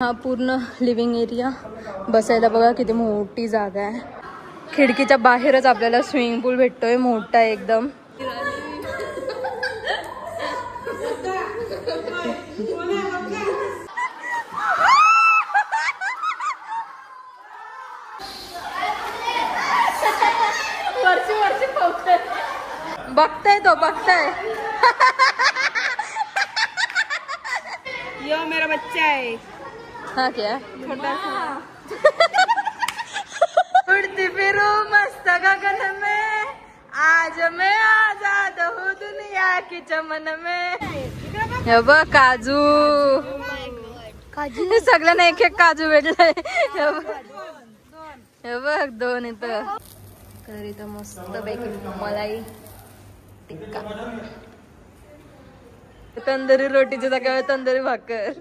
हा पूर्ण living area बसायला बघा किती मोठी जागा आहे. खिडकीच्या बाहेरच आपल्याला स्विमिंग पूल भेटतोय मोठा एकदम. बघताय तो बघताय. यो मेरा बच्चा है. हाँ क्या छोटा सा. उड़ती फिरूं मस्त गगन में, आज मैं आजाद हूँ दुनिया की चमन में. हे बघ काजू. काजू सगळ्यांना एक एक काजू भेटलाय. हे बघ 2 इथं. तर इथं मस्त पैकी मलाई टिक्का, तंदुरी रोटीची जागा तंदुरी भाकर.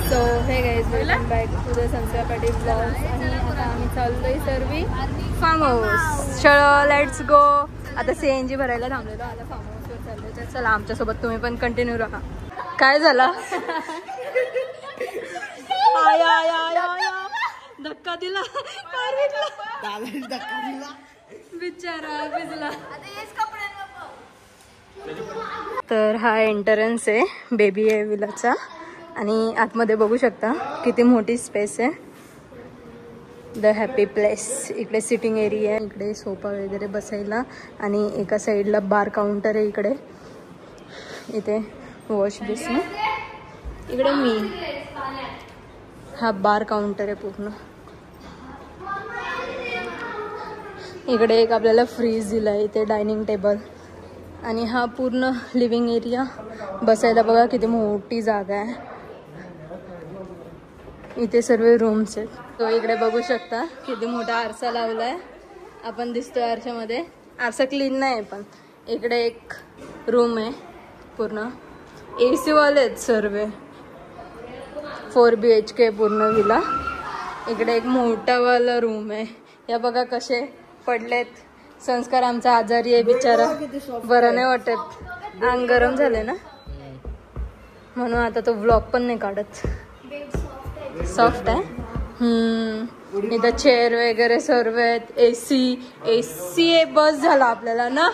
So hey guys, welcome back to the Sanskar Patil blogs. आणि आता आम्ही चाललोय सर्वी फार्म हाऊस. चलो लेट्स गो. आता CNG भरायला थांबलेलो, आता फार्म हाऊसवर चाललोय. तर चला आमच्यासोबत तुम्ही पण कंटिन्यू राहा. काय झालं? आया आया आया आया धक्का दिला. बिचारा भिजला. तर हा एंट्रन्स आहे बेबी ए विलाचा. आणि आतमध्ये बघू शकता किती मोठी स्पेस आहे. The happy place. इकडे सिटिंग एरिया आहे, इकडे सोफा वगैरे बसायला. आणि एका साईडला बार काउंटर आहे. इकडे इथे वॉश बेसिन. इकडे मी. हा बार काउंटर आहे पूर्ण. इकडे एक आपल्याला फ्रीज दिला आहे. इथे डायनिंग टेबल. आणि हा पूर्ण लिव्हिंग एरिया बसायला बघा किती मोठी जागा आहे. इथे सर्व रूम्स आहेत. तो इकडे बघू शकता किती मोठा आरसा लावलाय. आपण दिसतोय आरशामध्ये. आरसा क्लीन नाही पण. इकडे एक रूम आहे पूर्ण AC वाले आहेत सर्व. 4 BHK पूर्ण विला. इकडे एक मोठावाला रूम आहे. या बघा कसे पडलेत. संस्कार आमचा आजारी आहे बिचारा, बरं नाही वाटत. अंग गरम झाले ना, म्हणून आता तो व्लॉग पण नाही काढत. सॉफ्ट आहे. इथं चेअर वगैरे सर्व आहेत. AC बस झाला आपल्याला ना.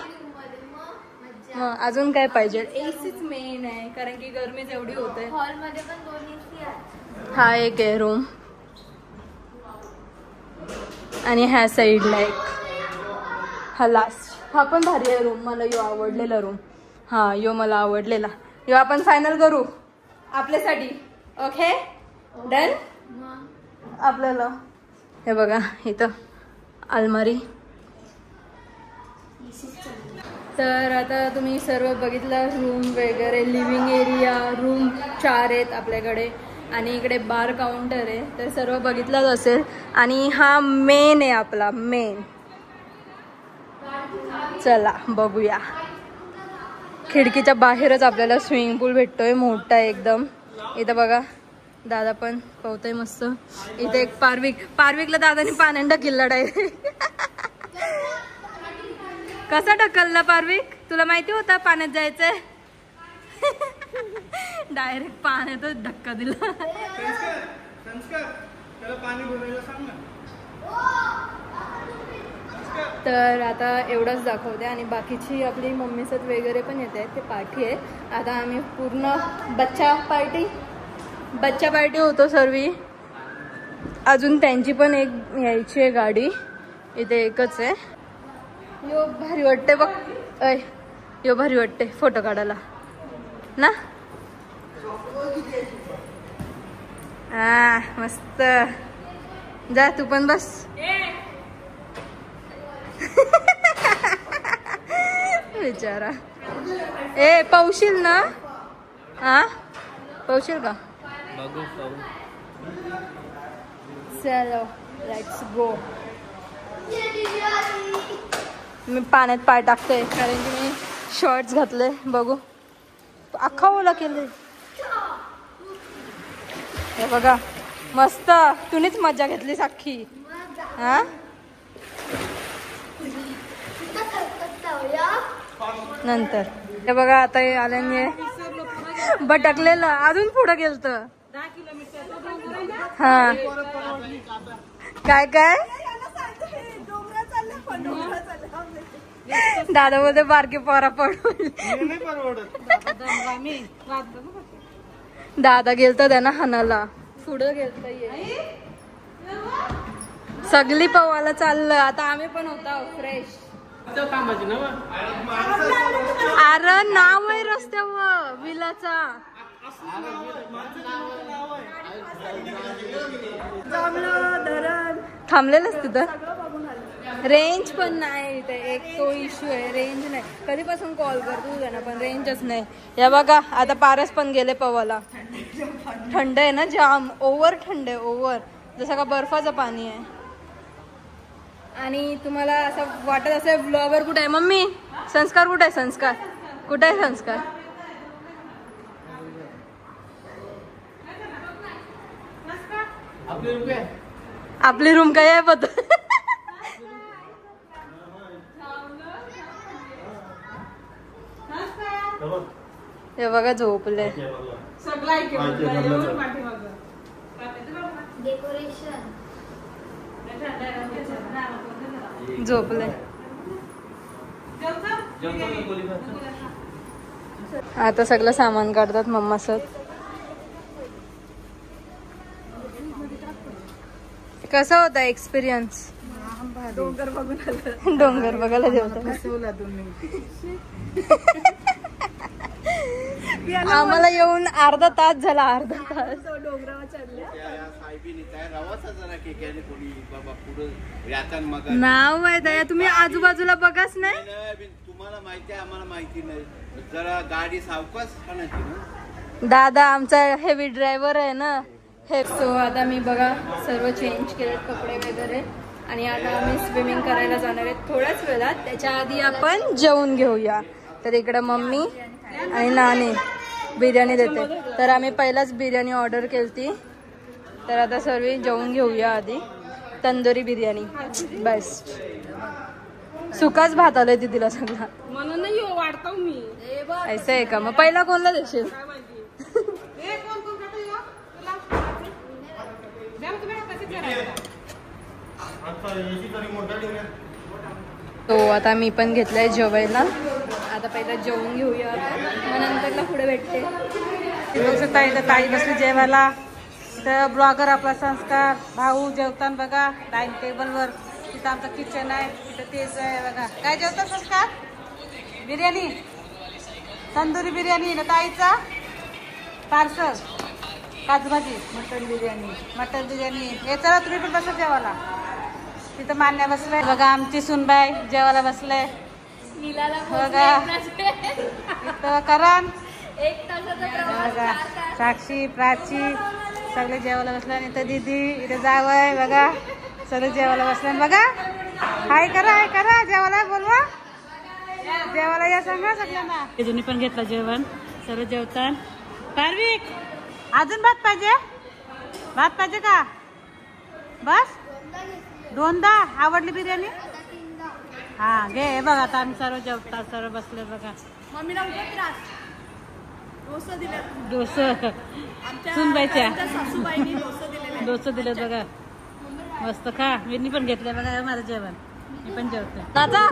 अजून काय पाहिजे? ACच मेन आहे, कारण की गरमीच एवढी होते. हॉलमध्ये पण 2 AC आहेत. हा एक आहे रूम. आणि ह्या साईडला एक. हा लास्ट. हा पण भारी आहे रूम. मला यो आवडलेला रूम. हा यो मला आवडलेला. यो आपण फायनल करू आपल्यासाठी. Okay done. आपल्याला हे बघा इथं अलमारी. तर आता तुम्ही सर्व बघितलं रूम वगैरे. लिव्हिंग एरिया रूम 4 आहेत आपल्याकडे. आणि इकडे बार काउंटर आहे. तर सर्व बघितलंच असेल. आणि हा मेन आहे आपला मेन. चला बघूया. खिडकीच्या बाहेरच आपल्याला स्विमिंग पूल भेटतोय मोठा एकदम. इथं बघा दादा पण पोहतोय मस्त. इथे एक पार्विकला दादाने पाण्याने ढकलला डायरेक्ट. कसा ढकलला पार्विक? तुला माहिती होता पाण्यात जायचंय? डायरेक्ट पाण्यातच धक्का दिला. तर आता एवढंच दाखवते. आणि बाकीची आपली मम्मीसत वगैरे पण येत आहेत, ते पार्टी आहे. आता आम्ही पूर्ण बच्चा पार्टी होतो सर्वी. अजून त्यांची पण एक यायची आहे गाडी. इथे एकच आहे. यो भारी वाटते बघ. यो भारी वाटते फोटो काढायला ना. हा मस्त. जा तू पण बस. बिचारा. पावशील ना. हा पावशील का? चलो लेट्स गो. मी पाण्यात पाय टाकते कारण की मी शॉर्ट्स घातले. बघू अख्खा ओला केले. हे बघा मस्त, तुम्हीच मजा घेतली साखी. हा नंतर हे बघा आता आल्याने भटकलेलं अजून पुढे गेलत. हा काय काय दादा बोलते बारकी पोरा पडून. दादा गेलत त्यांना हाणाला, पुढं गेलत. सगळी पवायला चाललं. आता आम्ही पण होता फ्रेश. अरे नाव आहे रस्त्यावर विलाचा. थांबलेलंच तिथं. रेंज पण नाही इथे, एक तो इश्यू आहे, रेंज नाही. कधीपासून कॉल करतो त्यांना पण रेंजच नाही. या बघा आता पारस पण गेले पवाला. थंड आहे ना जाम, ओव्हर थंड आहे, ओव्हर, जसं का बर्फाचं पाणी आहे. आणि तुम्हाला असं वाटत असेल ब्लॉगर कुठे आहे. मम्मी संस्कार कुठे आहे, संस्कार कुठे आहे, संस्कार आपली रूम काय आहे बघ. हे बघा झोपले. झोपले. आता सगळं सामान काढतात मम्मा सर. कसा होता एक्सपिरियन्स. डोंगर बघून आलं. डोंगर बघायला जेवतो. आम्हाला येऊन अर्धा तास झाला. अर्धा तास डोंगरावर चढल्या. नाव आहे दया, तुम्ही आजूबाजूला बघाच नाही. तुम्हाला माहिती आहे, आम्हाला माहिती नाही. जरा गाडी सावकाश आणायची ना. दादा आमचा हेवी ड्रायव्हर आहे ना हे. सो आता मी बघा सर्व चेंज केले कपडे वगैरे आणि आता आम्ही स्विमिंग करायला जाणार आहेत थोड्याच वेळात. त्याच्या आधी आपण जेवून घेऊया. तर इकडे मम्मी आणि नानी बिर्याणी देते. तर आम्ही पहिलाच बिर्याणी ऑर्डर केली. तर आता सर्व जेवून घेऊया आधी. तंदुरी बिर्याणी बेस्ट. सुकाच भात आलाय तिला सगळा म्हणून नाही वाढतो मी. असं आहे का. मग पहिला कोणला देशील. तो आता मी पण घेतलाय जेवायला. आता पहिला जेवून घेऊया, मग नंतरला पुढे भेटते. ताई बसली जेवायला. तर ब्लॉगर आपला संस्कार भाऊ जेवताना बघा डायनिंग टेबलवर. तिथं आमचं किचन आहे, तिथं तेच आहे बघा. काय जेवतात संस्कार. बिर्याणी, तंदुरी बिर्याणी ना ताईचा पार्सल. काजू भाजी, मटन बिर्याणी, मटन बिर्याणी. हे चला तुम्ही पण बसा जेवायला. तिथं मान्य बसलंय बघा. आमची सुनबाई जेवायला बसले बघा. इथं करण बघा, साक्षी, प्राची सगळे जेवायला बसले. आणि इथं दीदी, इथं जावय बघा, सगळे जेवायला बसले बघा. हाय करा, हाय करा. जेवायला बोलवा, जेवायला या सांगा सगळ्यांना. जुनी पण घेतलं जेवण. सर्व जेवतात. पार्विक अजून भात पाहिजे. भात पाहिजे का. बस दोनदा. आवडली बिर्याणी. हा घे. बघ आता आम्ही सर्व जेवतात, सर्व बसले बघा. मम्मीला डोसा सुनबाईच्या डोसा दिले बघा. मस्त खा. मी पण घेतलंय बघा माझं जेवण. मी पण जेवते. दादा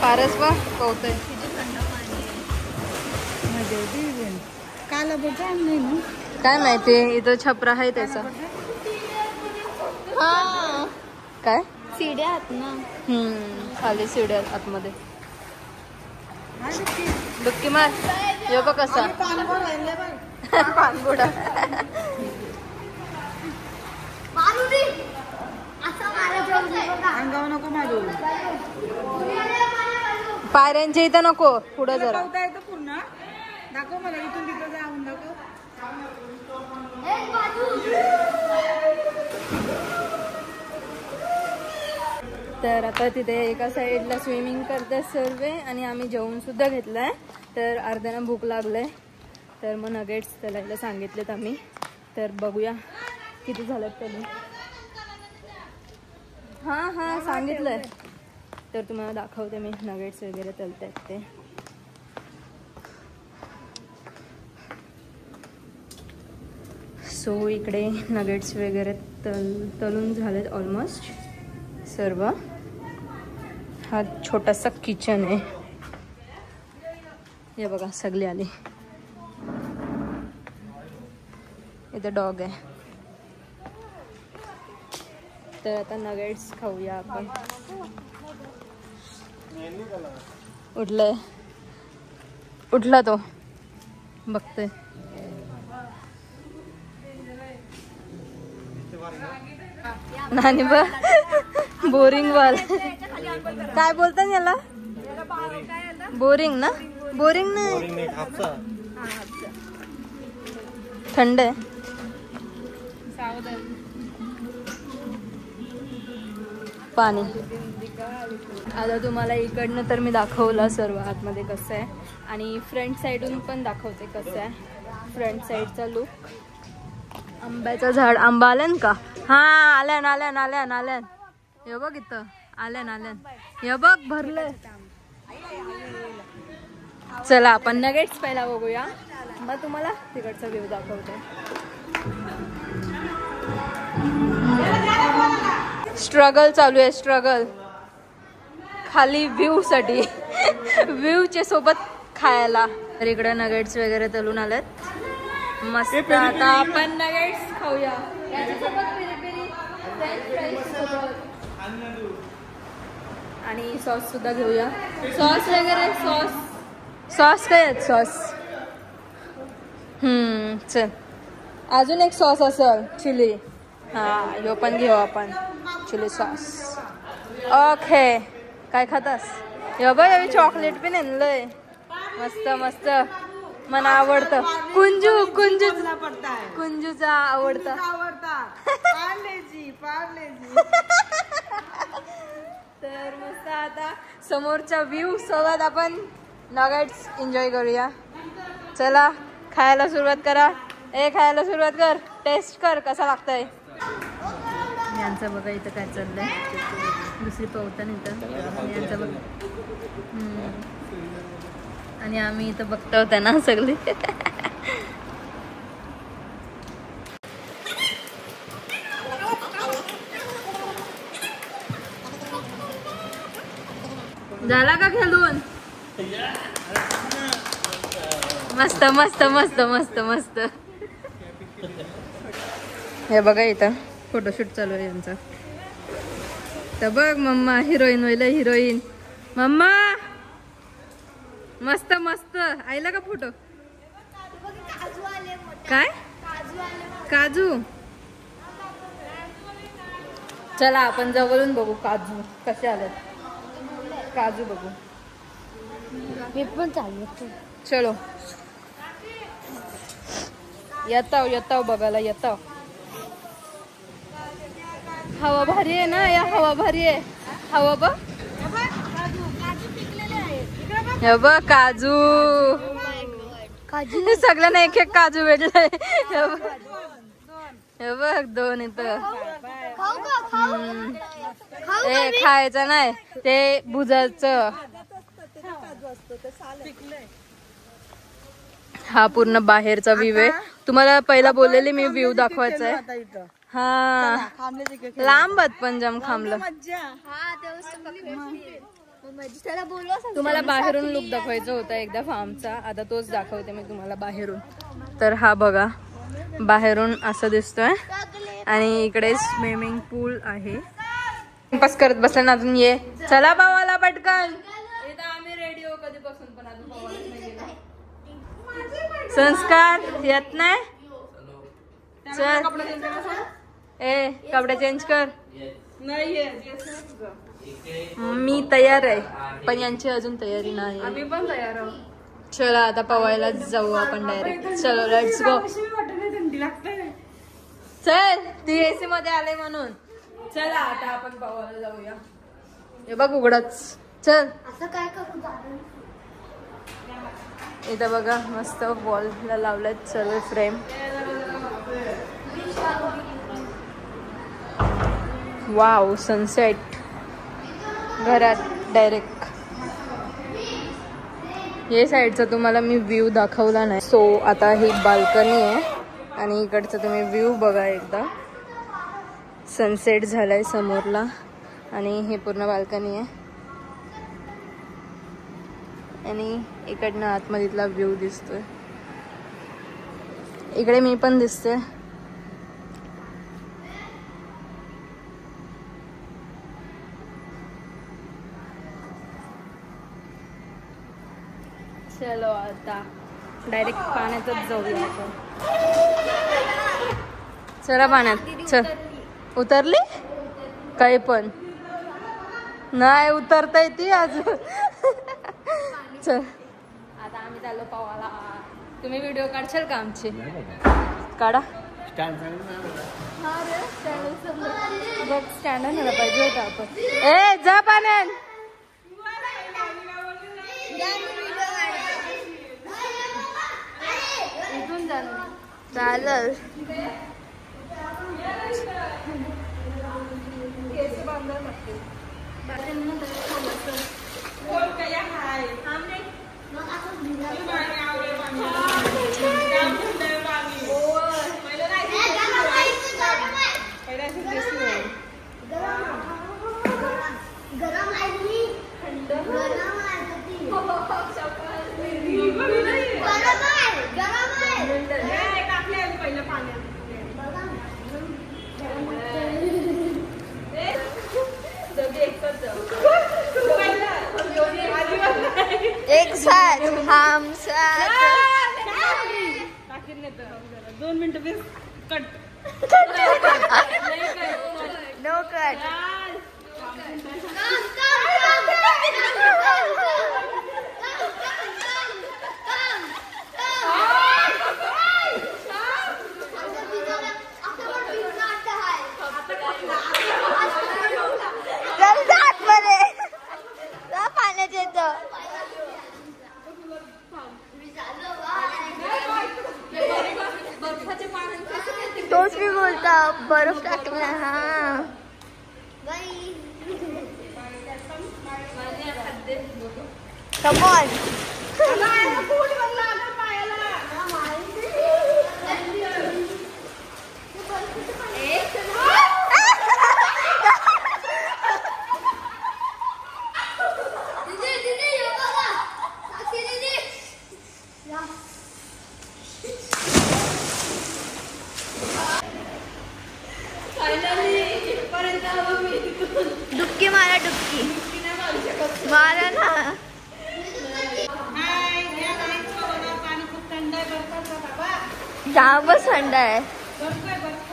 पारस वा कौतय. काय माहिती इथं छपरा आहे त्याचा. काय सीड्या आहात ना. खाली सीड्या आतमध्ये. डुक्की मार. यो बघ कसा पानबुडा. अंगावर नको मारू. पायऱ्यांच्या इथं नको, पुढे जरा. पावता येतं पूर्ण. दाखव मला इथून तिथं जाऊन दाखव. तर आता तिथे एका साईडला स्विमिंग करतात सर्व आणि आम्ही जेवण सुद्धा घेतलंय. तर अर्ध्याना भूक लागलंय तर मग नगेट्स तळायला सांगितलेत आम्ही. तर बघूया किती झालं तरी. हां सांगितलंय. तर तुम्हाला दाखवते मी नगेट्स वगैरे तळतायत ते. सो इकडे नगेट्स वगैरे तळून झालेत ऑलमोस्ट सर्व. हा छोटासा किचन आहे. हे बघा सगळी आली. इथं डॉग आहे. तर आता नगेट्स खाऊया आपण. उठला तो बघतोय. नानी बा बोरिंग वाल काय बोलतात याला? बोरिंग ना? बोरिंग नाही, थंड आहे. पाणी. आता तुम्हाला इकडनं तर मी दाखवलं सर्व आतमध्ये कसं आहे आणि फ्रंट साईडून पण दाखवते कसं आहे फ्रंट साईडचा लुक. आंब्याचं झाड. आंबा आल्यान का? हा आल्यान. हे बघ इथं आल्यान. हे बघ भरलंय. चला आपण नगेट्स पहिला बघूया मग तुम्हाला तिकडचा व्ह्यू दाखवते. स्ट्रगल चालू आहे, स्ट्रगल खाली व्ह्यू साठी. व्ह्यूच्या सोबत खायला. तर इकडे नगेट्स वगैरे तळून आलेत मस्त. आता आपण नगेट्स खाऊया. आणि सॉस सुद्धा घेऊया. सॉस वगैरे सॉस काय आहेत? सॉस चल. अजून एक सॉस असेल चिली. हा ह्यो पण घेऊ आपण चिली सॉस. ओके काय खातास? हे बघ चॉकलेट पण आणलंय मस्त. मला आवडतं कुंजूचा आवडतं. तर मस्त आता समोरच्या व्ह्यू सोबत आपण नगेट्स एन्जॉय करूया. चला खायला सुरुवात करा. खायला सुरुवात कर. टेस्ट कर कसा लागतंय. यांचं बघा इथं काय चाललंय. दुसरी पवतान इथं यांचं बघ. आणि आम्ही इथं बघतो होता ना सगळी. झाला का खेळून? मस्त. हे बघा इथं फोटोशूट चालू आहे यांचा. तर बघ मम्मा हिरोईन होईल. हिरोईन मम्मा मस्त आईला का फोटो? काय काजू? चला आपण जवळून बघू काजू कसे आले. काजू बघू. मी पण चालू. चलो येताव बघायला येताव. हवा भारी आहे ना. या हवा भारी आहे. हवा बघ. हे बघ काजू. सगळ्यांना एक काजू भेटलाय. हे बघ 2 इथं. खायचं नाही ते भुजाचं. हा पूर्ण बाहेरचा व्ह्यू आहे. तुम्हाला पहिला बोललेली मी व्ह्यू दाखवायचा आहे. हा लांबत पण जम खांबलं. तुम्हाला बाहेरून लुक दाखवायचा होता एकदा फार्मचा. आता तोच दाखवते मी तुम्हाला बाहेरून. तर हा बघा बाहेरून असं दिसतोय आणि इकडे स्विमिंग पूल आहे. पास करत बसला ना अजून. ये चला भावाला पटकन. आम्ही रेडिओ कधीपासून पण अजून संस्कार येत नाही. चल ए कपडे चेंज कर. मी तयार आहे पण यांची अजून तयारी नाही. आम्ही पण तयार आहोत. चला आता पवायला जाऊ आपण डायरेक्ट. चलो लेट्स गो. थंडी लागते. चल ती एसी मध्ये आले म्हणून. चला आता आपण पवायला जाऊया. हे बघ उघडच. चल असं काय करू दादा. इथं बघा मस्त वॉलला लावलेत सर्व फ्रेम. वाव सनसेट घरात डायरेक्ट. हे साईडचा तुम्हाला मी व्ह्यू दाखवला नाही. सो आता ही बाल्कनी आहे आणि इकडचा तुम्ही व्ह्यू बघा एकदा. सनसेट झालाय समोरला आणि हे पूर्ण बाल्कनी आहे आणि इकडनं आतमधीतला व्ह्यू दिसतोय. इकडे मी पण दिसते. चलो आता डायरेक्ट पाण्यातच जाऊया आपण. चला पाण्यात. चल उतरली काही पण नाही उतरता येते अजून. चल आता आम्ही चाललो पवाला. तुम्ही व्हिडिओ काढशाल का आमचे? काढा. बघ स्टँड आणायला पाहिजे होता आपण. ए जा पाण्यात. इथून जा चालेल. एक साथ हम साथ. 2 मिनिटं कट. No cut. तोच मी बोलता बर्फ टाकला. हा कम ऑन. डुबकी मारा. डुबकी मारा ना. पाणी खूप थंड आहे. बर्फाचं बाबा. जामच थंड आहे. बर्फ आहे बर्फ.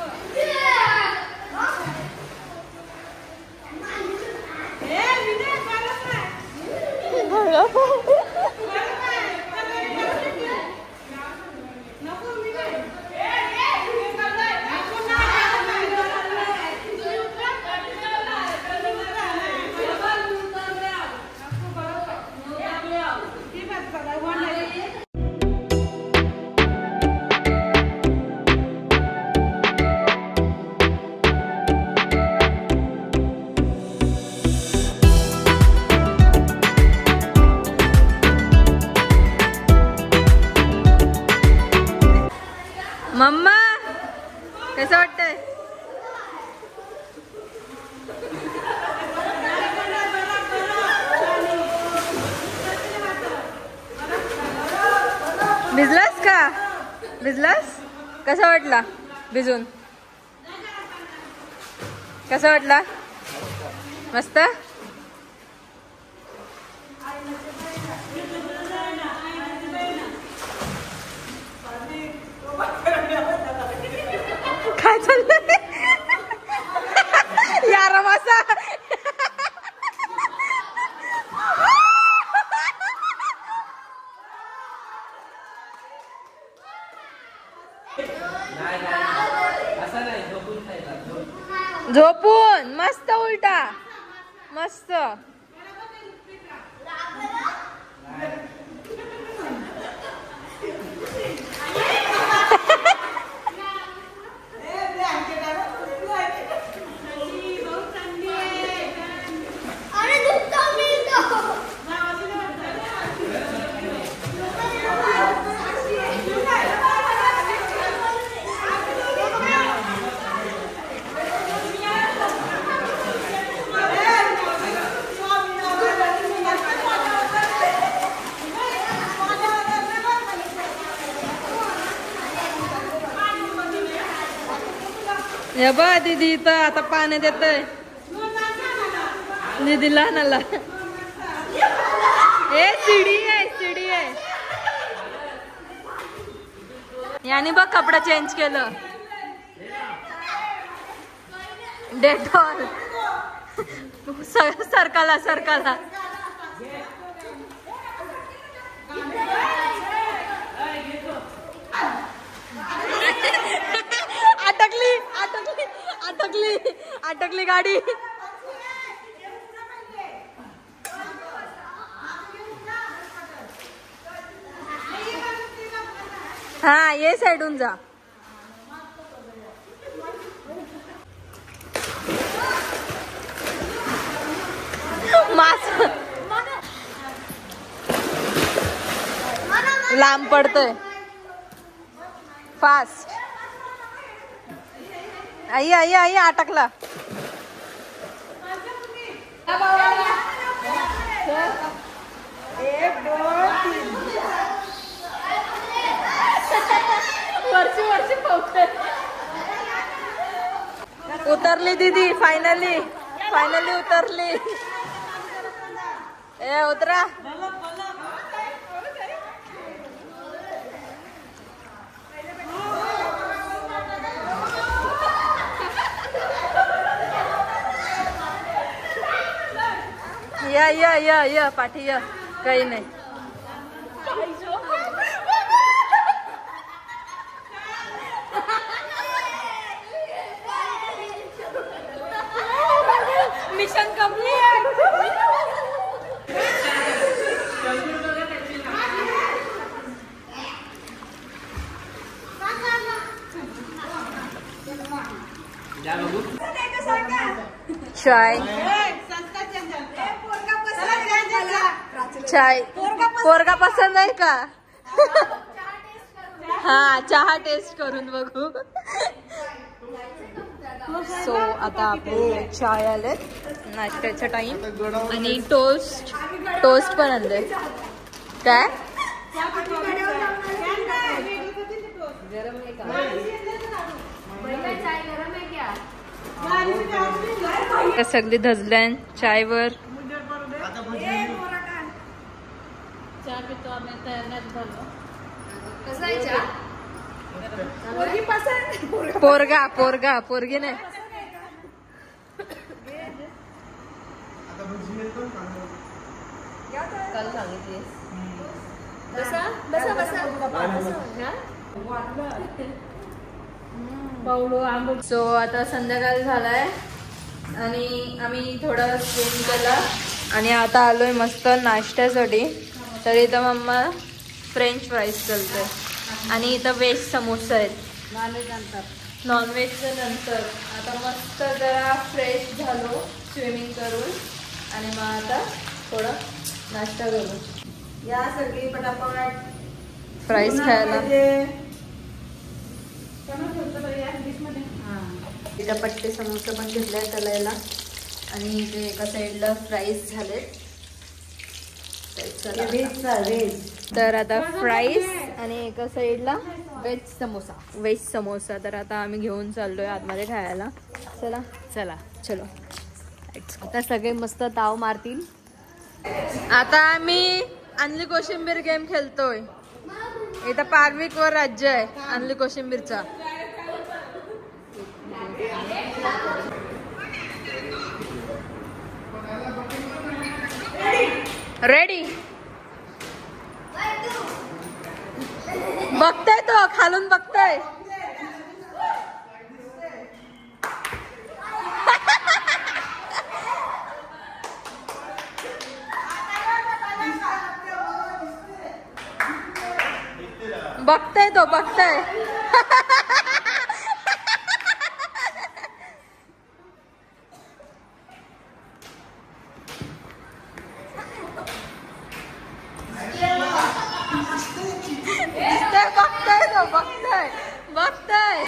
मम्मा कसं वाटतंय? भिजलास का? भिजलास? कसा वाटला भिजून? कसा वाटला? मस्त. उचललं यार मासा झोपून मस्त उलटा मस्त हे बा दीदी इथं आता पाणी देतय दीदी लहानाला ए सीडी आहे याने बघ कपडा चेंज केलं डेटॉल सरकाला अटकली गाडी हा ये साइडून जा लांब पडतोय फास्ट आई अटकला वर्षी उतरली दीदी फायनली उतरली ए उतरा या पाठी या काही नाही मिशन कंप्लीट चाय पोरगा पसंद आहे का हा चहा टेस्ट करून बघू सो आता आपले चाय आले नाश्त्याचा टाइम आणि टोस्ट पण आणले काय सगळी धजल्यान चायवर चहा पितो आम्ही तयार झालो पोरगी नाही काल सांगितली सो आता संध्याकाळ झालाय आणि आम्ही थोडं स्विम केला आणि आता आलोय मस्त नाश्त्यासाठी तर इथं मम्मा फ्रेंच फ्राईज करते आणि इथं व्हेज समोसा आहेत नॉनव्हेजचं नंतर आता मस्त जरा फ्रेश झालो स्विमिंग करून आणि मग आता थोडं नाश्ता करू या सगळी पटापट फ्राईज खायला इथं पट्टे समोसा पण घेतलाय तलायला आणि इथे एका साईडला फ्राईज झालेत तर आता फ्राईज आणि एका साईडला व्हेज समोसा तर आता आम्ही घेऊन चाललोय आतमध्ये खायला चलो आता सगळे मस्त ताव मारतील आता आम्ही आणली कोशिंबीर गेम खेळतोय इथं पार्विक वर राज्य आहे आणली कोशिंबीरचा रेडी बघताय तो खालून बघताय. बघताय तो बघताय. बघताय तो बघताय बघताय.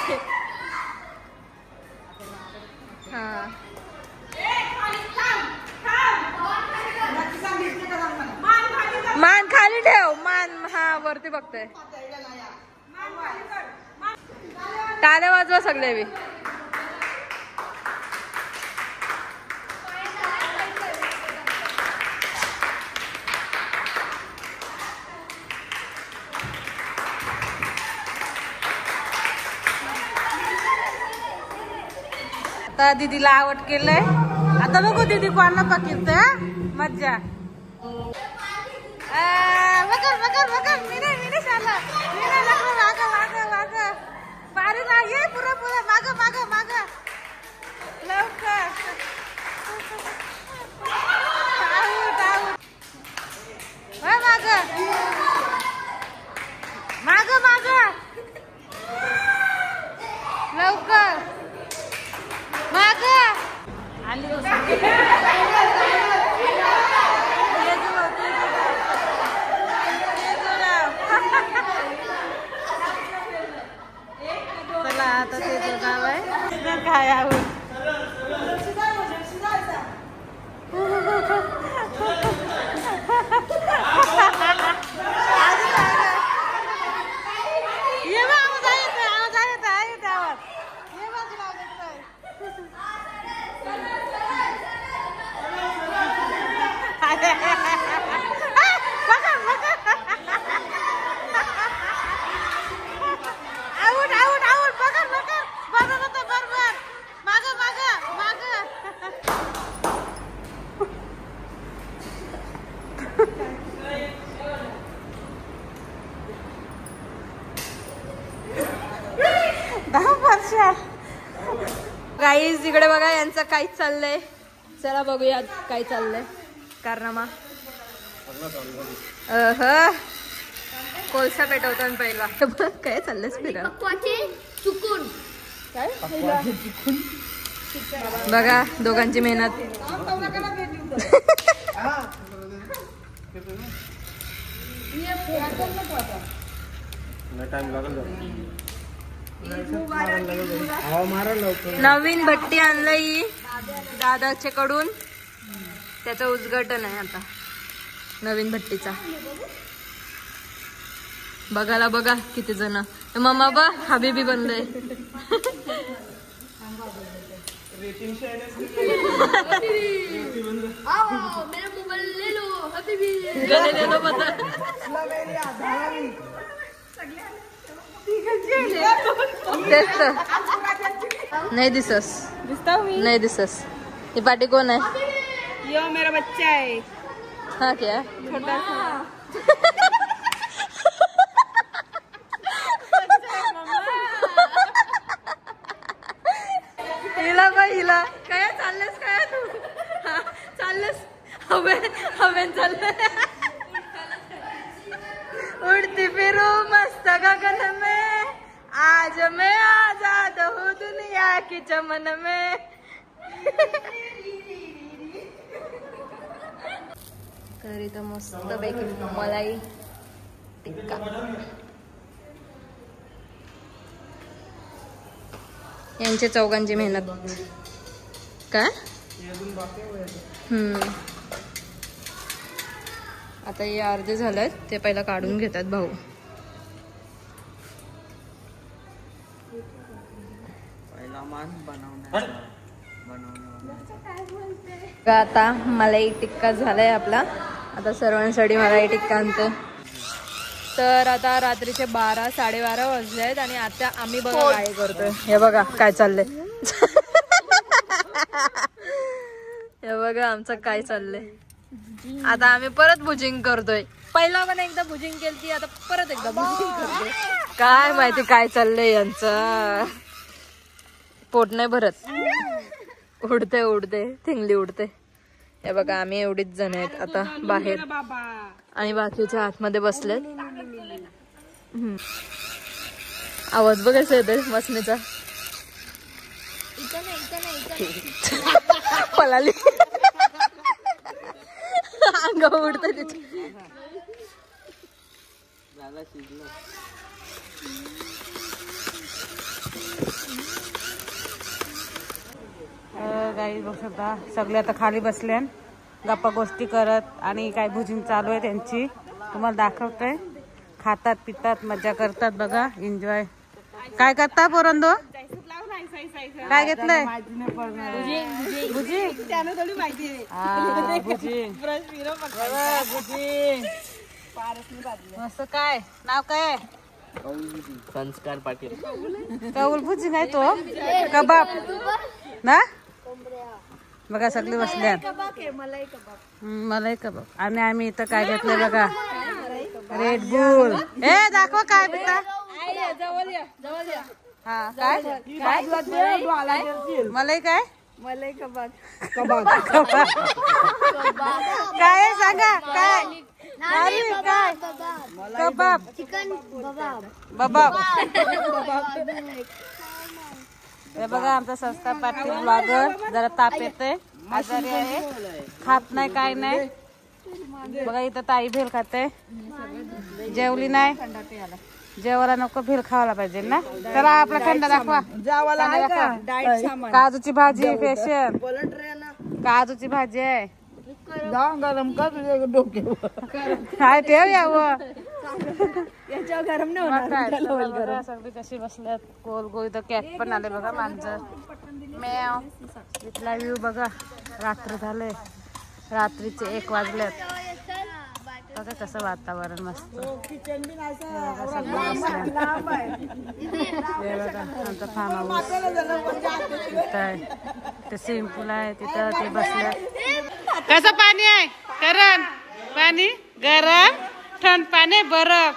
हा मान खाली ठेव. मान हा वरती बघताय. टाळ्या वाजवा सगळे बी. आता दीदीला आवड केलंय. आता बघू दीदी कोणाला पकडते. मज्जा. बघर बघर बघर. मी शाला माग पारी ये पुरा पुरा माग माग माग लवकर. माग माग माग लवकर माग आली. चला आता ते गाव आहे काय आहोत. गाईज इकडे बघा यांचं काय चाललंय. चला बघूया काय चाललंय. कारनामा कोळसा पेटवताना पहिला काय चाललंय फिरा. काय बघा दोघांची मेहनत. नवीन भट्टी आणलंय दादाच्या कडून. त्याचं उद्घाटन आहे आता नवीन भट्टीचा. बघायला बघा किती जण. मम्मा बा हबीबी बनलंय. नाही दिसस नाही दिसस. ही पार्टी कोण आहे. यो मेरा बच्चा है. हाँ क्या छोटा सा. हिला बाई हिला काय चाललंस काय तू. चाललंस हवे चाललंय. उड़ती फिरू मस्त गगन में आज मैं आजाद हूँ दुनिया की चमन में. तर इथं मस्त पैकी मलाई टिक्का. यांच्या चौघांची मेहनत काय. आता हे अर्धे झालेत ते पहिला काढून घेतात भाऊ. आता मलाई टिक्का झालाय आपला. आता सर्वांसाठी मलाई टिक्का आणतो. तर आता रात्रीचे 12 साडेबारा वाजले आहेत आणि आता आम्ही बघा काय करतोय. हे बघा काय चाललंय. हे बघा आमचं काय चाललंय. आता आम्ही परत भुजिंग करतोय. पहिला पण एकदा भुजिंग केली, आता परत एकदा भुजिंग करतोय. काय माहिती काय चाललंय यांचं. पोट नाही भरत. उडते उडते थिंगली उडते. हे बघा आम्ही एवढीच जण आहेत आता बाहेर आणि बाकीच्या आतमध्ये बसलेत. आवाज बघायचा येतोय मसनीचा. पळाली अंग उडतंय तिथे. गाई बघू शकता सगळे आता खाली बसले गप्पा गोष्टी करत आणि काय भुजिंग चालू आहे त्यांची. तुम्हाला दाखवतोय. खातात पितात मजा करतात बघा. एन्जॉय काय करता पोरंदो. काय घेतलंय मस्त. काय नाव काय. संस्कार पाटील. कौल भुजी नाही तो कबाब ना. बघा सगळे बसल्या. मलाई कबाब. आणि आम्ही इथं काय घेतलंय बघा रेड बुल. ए दाखवा काय पिता. हा काय मलाई काय मलाई कबाब. काय सांगा काय काय कबाब चिकन बबाब. हे बघा आमचा संस्कार पाटील ब्लॉगर. जरा ताप येते आजारी आहे. खात नाही काय नाही. बघा इथं ताई भेल खाते. जेवली नाही. जेवायला नको भेल खावायला पाहिजे ना. चला आपला थंड दाखवा. काजूची भाजी स्पेशल. काजूची भाजी आहे. काय ठेव यावं गरम नाही. सगळी कशी बसल्यात गोल गोल. इथं कॅट पण आले बघा मांजर मेव. इथला व्ह्यू बघा. रात्र झाले. रात्रीचे 1 वाजल्यात. बघा कसं वातावरण मस्त. आमचा फार्म हाऊस ते स्विमिंग पूल आहे तिथं ते बसले. कसं पाणी आहे करण. पाणी गरम थंड पाणी बरफ.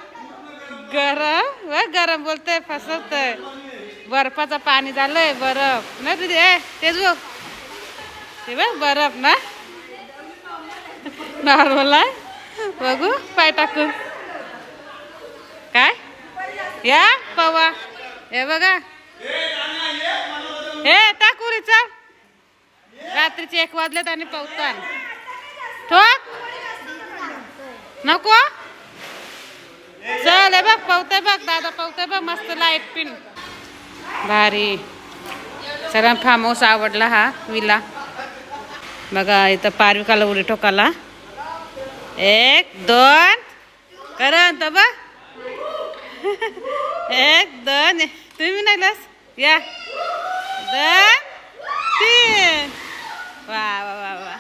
गरम व गरम बोलतोय फसवतोय. बर्फाचं पाणी झालंय बरफ ना तुझे. तेच बघ ते बघ बरफ ना. नॉर्मल आहे. बघू पाय टाकून काय या पवा. हे बघा हे टाकू चल. रात्रीचे 1 वाजलेत आणि पवतान ठोक नको. चल हे बघ पवतय बघ दादा पवतय बघ मस्त लाईट पिन भारी. सगळ्यांना फार्म हाऊस आवडला हा विला. बघा इथं पारविकाला उडी ठोकाला. 1 2 करण तर बघ. 1 2 तुम्ही नाही लस या 2 3. वा वा वा वा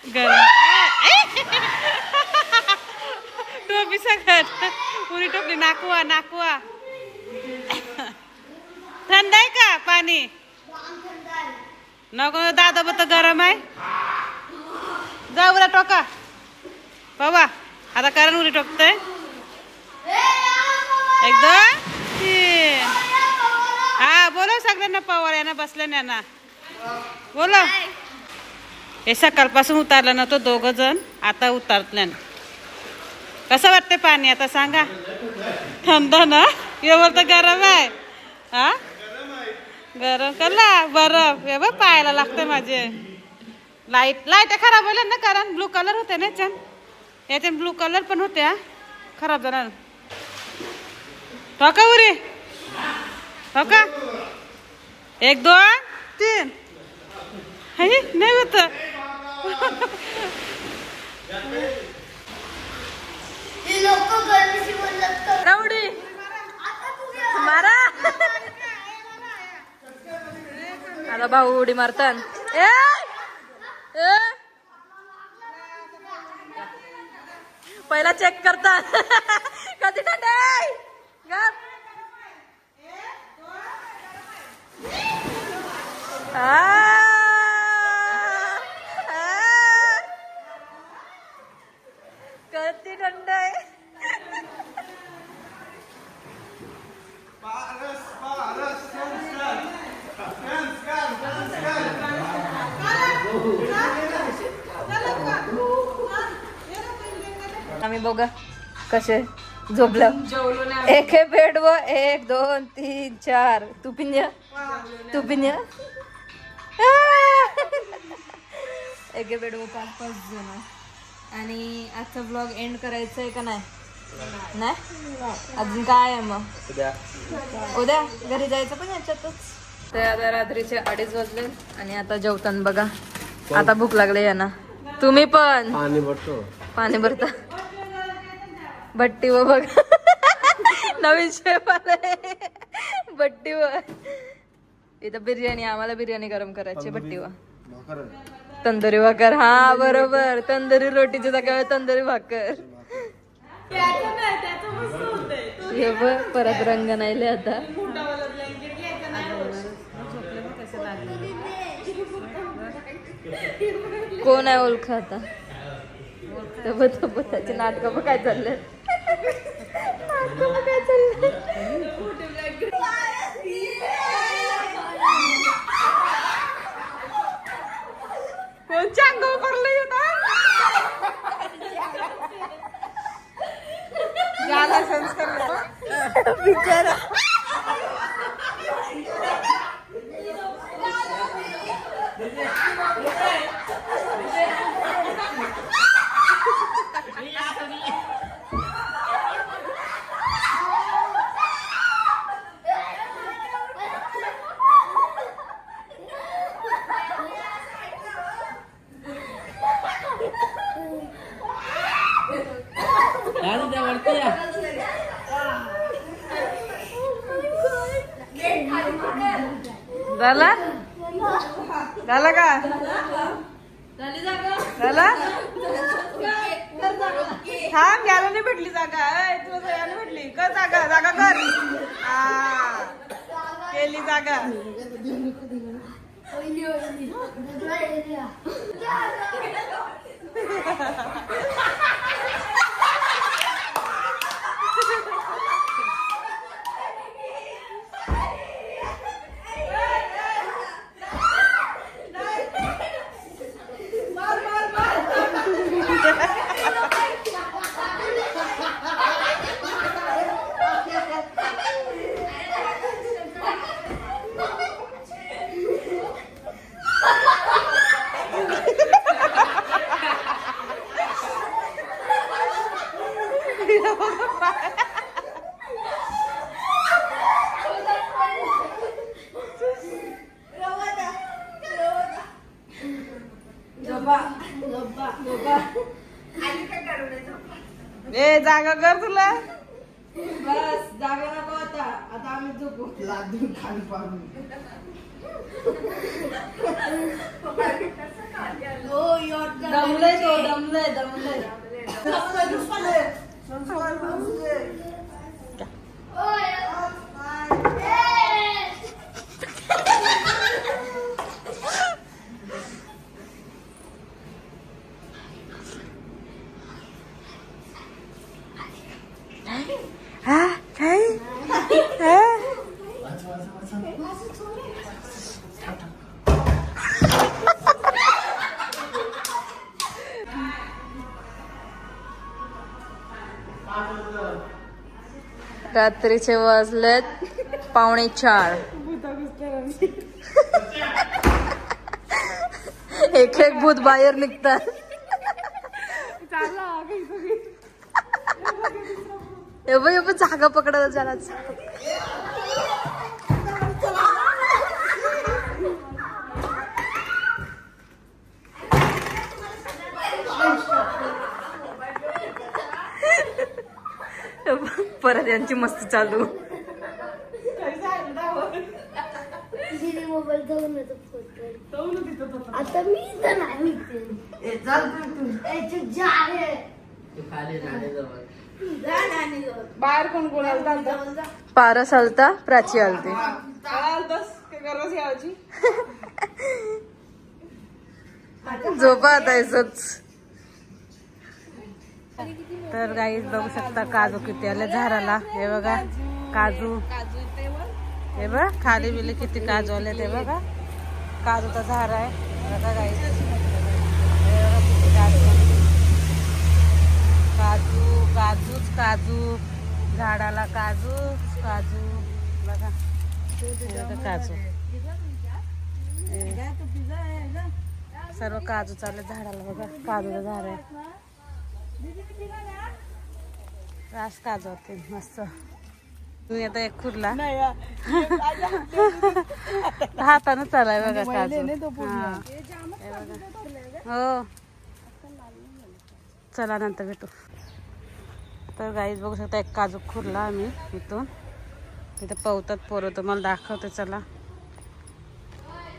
गरम. टोपी सगळं पुरी टोपली नाकवा नाकवा. थंड आहे का पाणी नको दादा बघ गरम आहे. जा उरा टोका बाबा. आता करण उरी टोकतय. 1 2 3. हा बोलो सगळ्यांना पवार यांना बसल्या ना बोलो. हे सकाळपासून उतारलं नव्हतं 2 जण आता उतरल्या. कसं वाटतंय पाणी आता सांगा. थंड ना एवढं तर गरम आहे. हा गरम कला बरफ. हे बघ पायाला लागतंय माझे. लाईट खराब होईल ना कारण ब्लू कलर होते ना छान. याचे ब्लू कलर पण होते खराब झाला. ठोका उरी ठोका. 1 2 3. नाही होत. उडी मारा. आता भाऊ उडी मारतात. पहिला चेक करतात कधी हा आम्ही बघा कसे झोपलं. एक बेड व 1 2 3 4 तू पिन्या एक बेड व 5 जण. आणि आजचा ब्लॉग एंड करायचा आहे का नाही? अजून काय आहे मग? उद्या घरी जायचं पण याच्यातच. तर आता रात्रीचे 2:30 वाजले आणि आता जेवताना बघा. आता भूक लागली यांना. तुम्ही पण पाणी भरता भट्टीवर बघा. नवीन शेफ आलाय भट्टीवर. इथं बिर्याणी, आम्हाला बिर्याणी गरम करायची भट्टीवर. तंदुरी भाकर. हा बरोबर, तंदुरी रोटीची जागा तंदुरी भाकर. हे बघ परत रंग नाहीले आता. कोण आहे ओळख आता? त्याची नाटक काय चाललंय? काय चाललंय? कोण चांगलं करलंय झाला संस्कार बिचारा. झाला झाला का? झाला थांब. घ्यायला नाही भेटली जागा. तुला यायला भेटली कर जागा. जागा कर. हा केली जागा. ए जागा कर तुला. बस जागा नको आता. आता आम्ही झोपू. लादून खाली पाडून. दमलंय तो. दमलंय. रात्रीचे वाजलेत 3:45. एक भूत बाहेर निघतात. जागा पकडा जरा. परत यांची मस्ती चालू. आता मी तर नाही. बाहेर कोण कोण आलता? पारस आलता, प्राची आलते. झोपा आता असंच. तर गाईज बघू शकता काजू किती आले झाडाला. हे बघा काजू. हे बघ खाली बिली किती काजू आले ते बघा. काजूचा झाड आहे बघा गाई. काजू काजूच काजू, झाडाला काजू काजू बघा. काजू सर्व काजू चालले झाडाला बघा. काजूचं झाड आहे. रास काजू होते मस्त. तुम्ही आता एक खुरला हातानं चालाय बघा काजू. हो चला नंतर भेटू. तर गाईज बघू शकता एक काजू खुरला आम्ही इथून. तिथे पवतात पोरं, तुम्हाला दाखवते चला.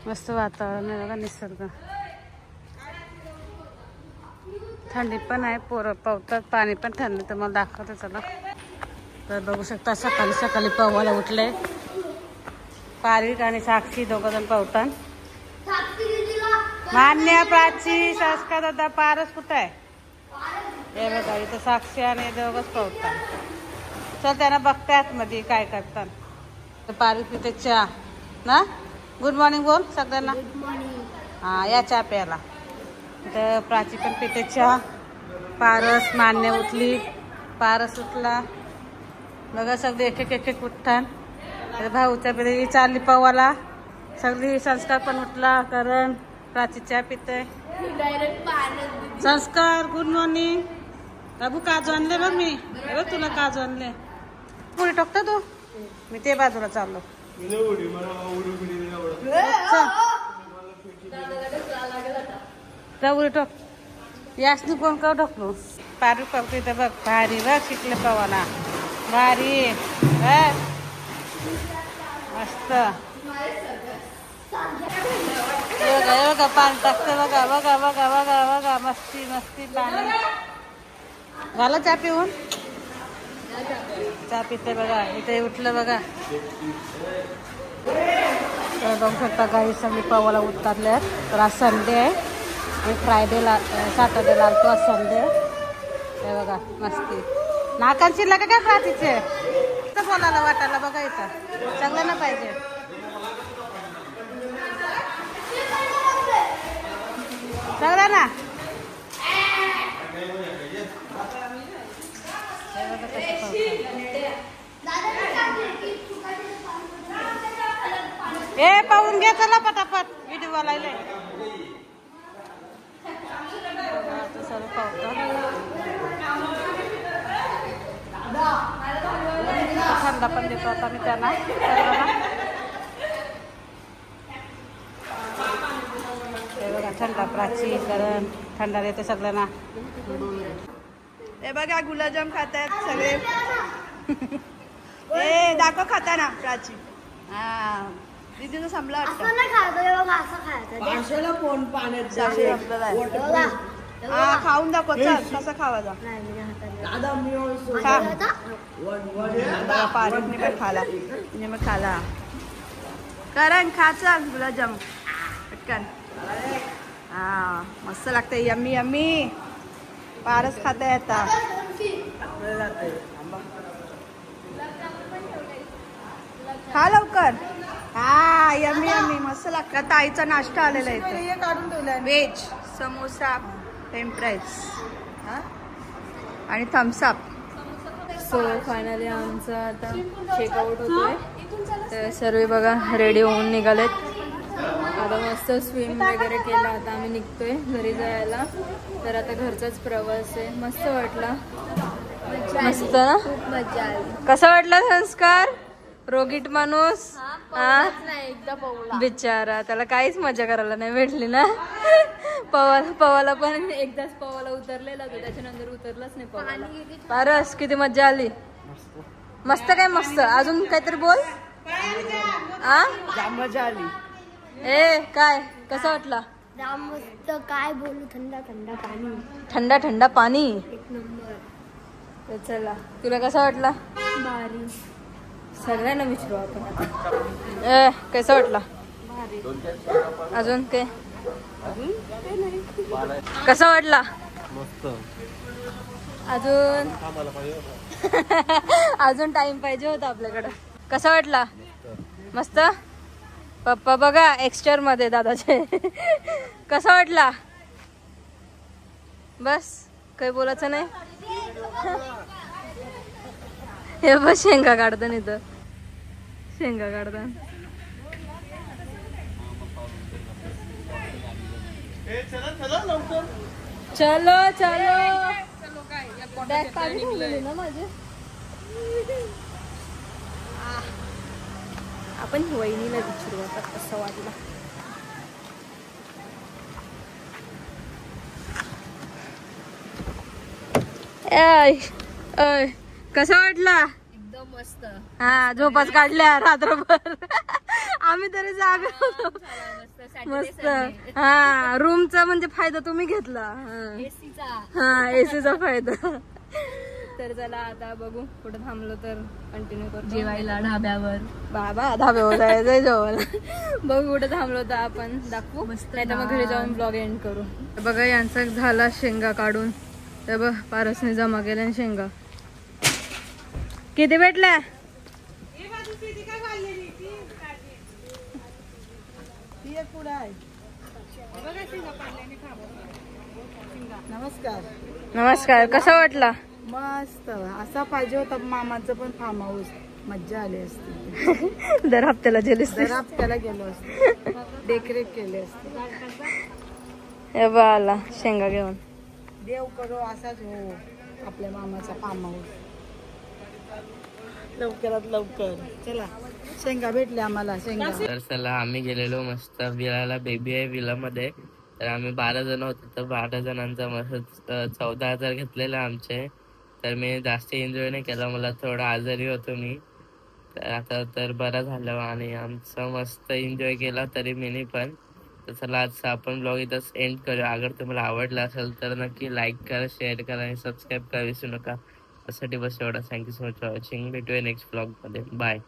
मस्त वातावरण आहे बघा, निसर्ग. थंडी पण आहे, पोरं पवतात, पाणी पण थंड. तुम्हाला दाखवते चला. तर बघू शकता सकाळी सकाळी पवायला उठले. पारिक आणि साक्षी दोघं जण पवतात. मान्य, प्राची, संस्कार दादा, पारस कुठं आहे? हे बघा इथं साक्षी आणि दोघंच पवतात. चल त्यांना बघतायत मध्ये काय करतात. तर पारिक पिते चहा ना. गुड मॉर्निंग बोल सगळ्यांना. हा या चहा प्यायला. तर प्राची पण पिते चहा. पारस, मान्य उठली, पारस उठला बघा. सगळे एक एक उठतात. तर भाऊच्या पिते चालली पवाला. सगळी संस्कार पण उठला. करण, प्राची चहा पिते. संस्कार गुड मॉर्निंग. बाबू काजू आणले बघ मी. बघ तुला काजू आणले. पुढे टोकता तू. मी ते बाजूला चाललो. उडी टोक. यासनी कोण का ढोकलो. पारी पवतो इथं बघ. भारी बघ शिकले पवाला. भारी मस्त. बघा पाणी टाकते बघा बघा बघा बघा बघा. मस्ती मस्ती पाणी. झालं चहा पिऊन. चहा पिते बघा. इथे उठलं बघा. तर बघू शकता गाई सगळी पवाला उतरल्या. तर आज संडे आहे आणि फ्रायडेला सॅटर्डेला आलतो. आज संडे. हे बघा मस्ती. नाकांची लगा काय प्राचीचे तर बोलायला वाटायला बघा. इथं सगळ्यांना पाहिजे. सगळ्यांना ए पाहून घ्या चला पटापट. व्हिडिओ बोलायला सर्व पावतात. थंडा पण देतो आता मी त्यांना. हे बघा थंडा प्राची, करण थंडा देते सगळ्यांना. हे बघा गुलाबजाम खात आहेत सगळे. ए दाखव खाताना प्राची. हा दीदीचं संपला वाटतं. हा खाऊन दाखव. चल कसं खावायचा. पारिकने पण खाला. मग खाला. करण खा चल गुलाबजाम पटकन. हा मस्त लागते. Yummy yummy. पारस खाता येता. खा लवकर. हा यम्मी यम्मी मस्त लागतं. ताईचा नाश्ता आलेला आहे. काढून ठेवलाय. व्हेज समोसा, फ्रेंच फ्राईज आणि थम्सअप. सो फायनली आमचा आता चेकआउट होतोय. तर सर्व बघा रेडी होऊन निघालेत. आता मस्त स्विम वगैरे केला. आता आम्ही निघतोय घरी जायला. तर आता घरचाच प्रवास आहे. मस्त वाटला. मस्त ना. खूप मजा आली. कसा वाटला संस्कार. रोगीट माणूस. हा एकदा पवला. बिचारा त्याला काहीच मजा करायला नाही भेटली ना. पवाला पण एकदाच पवाला उतरलेला तो. त्याच्यानंतर उतरलाच नाही पवाला. पारस किती मजा आली. मस्त काय मस्त. अजून काहीतरी बोल. जाम मजा आली. ए काय कसा वाटला. मस्त काय बोलू. थंडा थंडा पाणी. थंडा थंडा पाणी. एक नंबर. तर चला तुला कसा वाटला. भारी. सगळ्यांना विचारू आपण. ए कसा वाटला. अजून काय कसा वाटला. अजून अजून टाइम पाहिजे होता आपल्याकडं. कसा वाटला. मस्त. पप्पा बघा एक्स्टर मध्ये दादाचे. कसा वाटला? बस काही बोलायचं नाही. हे बस शेंगा काढतात इथं, शेंगा काढतात. चलो चलो बॅग काढून ठेवलेली ना माझे. आपण वहिनीला विचारू आता कसं वाटलं. कसं वाटलं? एकदम मस्त. हा झोपाच काढल्या रात्रभर. आम्ही तरी जागे होतो. मस्त. हा रूमचा म्हणजे फायदा तुम्ही घेतला. हा एसीचा फायदा. तर चला आता बघू कुठं थांबलो तर कंटिन्यू करू. जेवायला ढाब्यावर. बाबा धाब्यावर जायचंय जेवायला. बघू कुठं थांबलो तर आपण दाखवू, नाही तर मग घरी जाऊन ब्लॉग एंड करू. बघा यांचा झाला शेंगा काढून. तर बघ पारसने जमा केल्या शेंगा. किती भेटल्या? नमस्कार. नमस्कार. कसा वाटला? मस्त. असा पाहिजे होता मामाचं पण फार्म हाऊस. मज्जा आली असती. दर हप्त्याला गेलीस. जर त्याला गेलो असतो, देखरेख केली असते. हे बा आला शेंगा घेऊन. देव करो असाच हो आपल्या मामाचा फार्म हाऊस. लवकरात लवकर. चला शेंगा भेटले आम्हाला. शेंगा तर चला आम्ही गेलेलो मस्त विलाला. बेबी आहे विलामध्ये. तर आम्ही 12 जण होतो. तर 12 जणांचा मस्त 14,000 घेतलेला आमचे. तर मी जास्त एन्जॉय नाही केला, मला थोडा आजारी होतो मी. तर आता तर बरा झालं आणि आमचा मस्त एन्जॉय केला तरी मी पण. तर चला आजचा आपण ब्लॉग इथंच एंड करूया. अगर तुम्हाला आवडला असेल तर नक्की लाईक करा, शेअर करा आणि सबस्क्राईब करा विसरू नका. त्यासाठी बस एवढा. Thank you so much for watching. भेटूया नेक्स्ट ब्लॉग मध्ये. बाय.